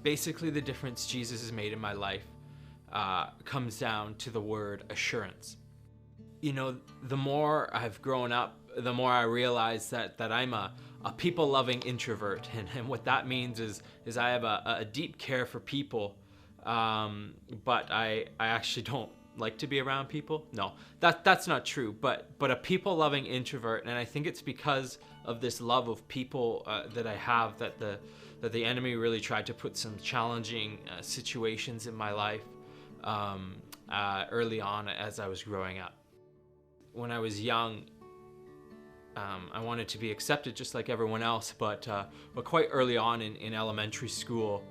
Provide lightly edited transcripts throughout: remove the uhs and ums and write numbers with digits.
Basically, the difference Jesus has made in my life comes down to the word assurance. You know, the more I've grown up, the more I realize that I'm a people-loving introvert, and what that means is I have a deep care for people, but I actually don't like to be around people. No, that's not true. But a people-loving introvert, and I think it's because of this love of people that I have that the enemy really tried to put some challenging situations in my life early on as I was growing up. When I was young, I wanted to be accepted just like everyone else, but quite early on in elementary school,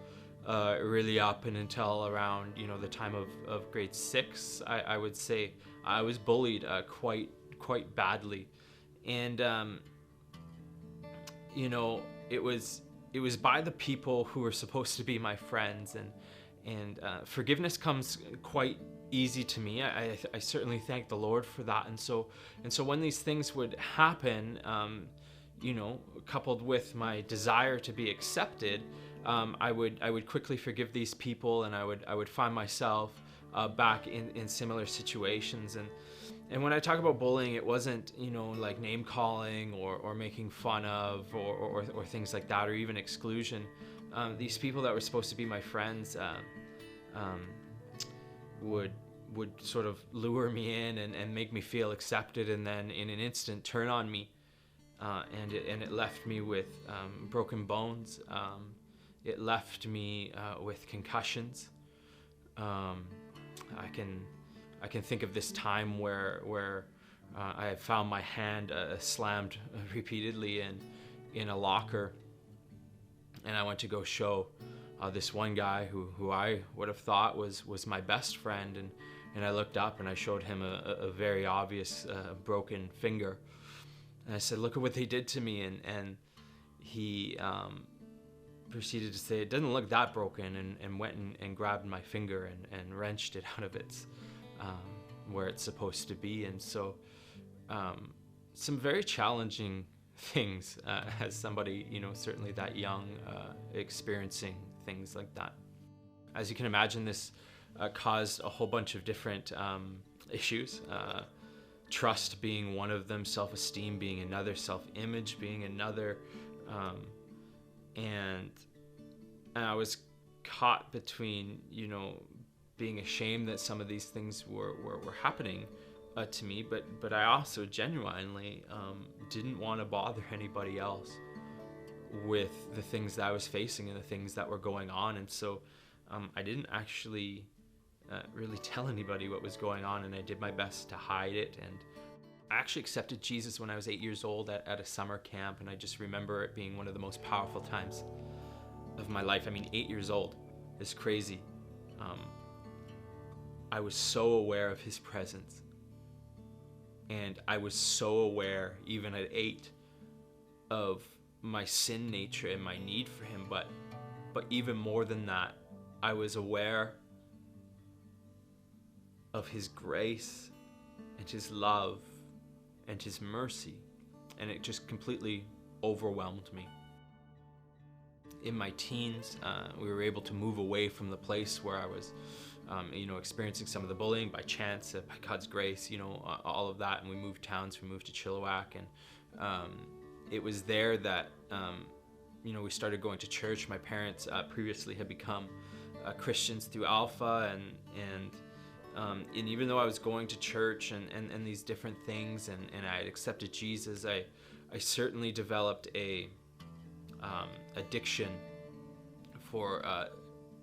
really up and until around the time of grade 6, I would say I was bullied quite badly, and it was by the people who were supposed to be my friends, and forgiveness comes quite easy to me. I certainly thank the Lord for that, and so when these things would happen, coupled with my desire to be accepted, I would quickly forgive these people, and I would find myself back in similar situations. And when I talk about bullying, it wasn't like name calling or making fun of or things like that, or even exclusion. These people that were supposed to be my friends would sort of lure me in and make me feel accepted, and then in an instant turn on me, and it left me with broken bones. It left me with concussions. I can think of this time where I had found my hand slammed repeatedly in a locker, and I went to go show this one guy who I would have thought was my best friend, and I looked up and I showed him a very obvious broken finger, and I said, "Look at what they did to me," and he proceeded to say, "It doesn't look that broken," and went and grabbed my finger and wrenched it out of its where it's supposed to be. And so some very challenging things as somebody certainly that young, experiencing things like that. As you can imagine, this caused a whole bunch of different issues, trust being one of them, self-esteem being another, self-image being another, and I was caught between being ashamed that some of these things were happening to me, but I also genuinely didn't want to bother anybody else with the things that I was facing and the things that were going on. And so I didn't actually really tell anybody what was going on, and I did my best to hide it. And I actually accepted Jesus when I was 8 years old at a summer camp, and I just remember it being one of the most powerful times of my life. I mean, 8 years old is crazy. I was so aware of his presence, and I was so aware, even at 8, of my sin nature and my need for him. But even more than that, I was aware of his grace and his love and his mercy, and it just completely overwhelmed me. In my teens, we were able to move away from the place where I was experiencing some of the bullying by chance, by God's grace, all of that. And we moved towns. We moved to Chilliwack, and it was there that we started going to church. My parents previously had become Christians through Alpha, and even though I was going to church and these different things, and I had accepted Jesus, I certainly developed a addiction for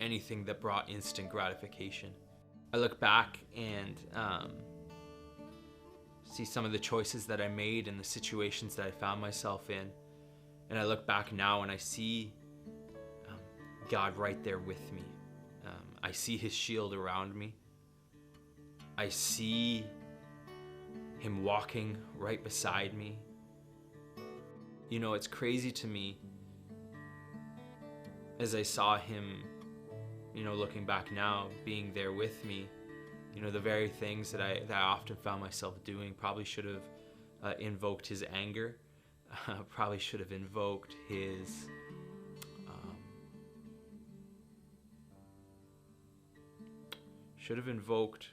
anything that brought instant gratification. I look back and see some of the choices that I made and the situations that I found myself in, and I look back now and I see God right there with me. I see his shield around me. I see him walking right beside me. It's crazy to me as I saw him, looking back now, being there with me. The very things that I often found myself doing probably should have invoked his anger, probably should have invoked his should have invoked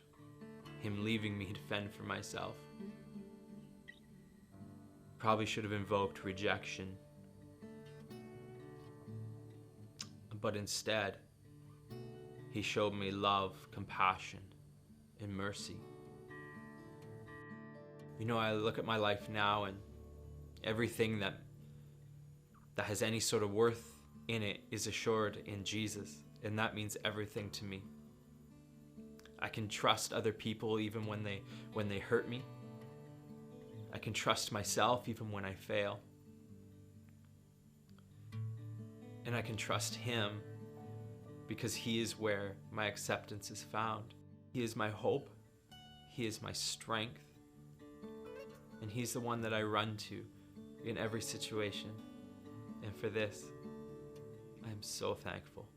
him leaving me to fend for myself. Probably should have invoked rejection. But instead, he showed me love, compassion, and mercy. You know, I look at my life now, and everything that has any sort of worth in it is assured in Jesus, and that means everything to me. I can trust other people even when they hurt me. I can trust myself even when I fail. And I can trust him because he is where my acceptance is found. He is my hope. He is my strength. And he's the one that I run to in every situation. And for this, I am so thankful.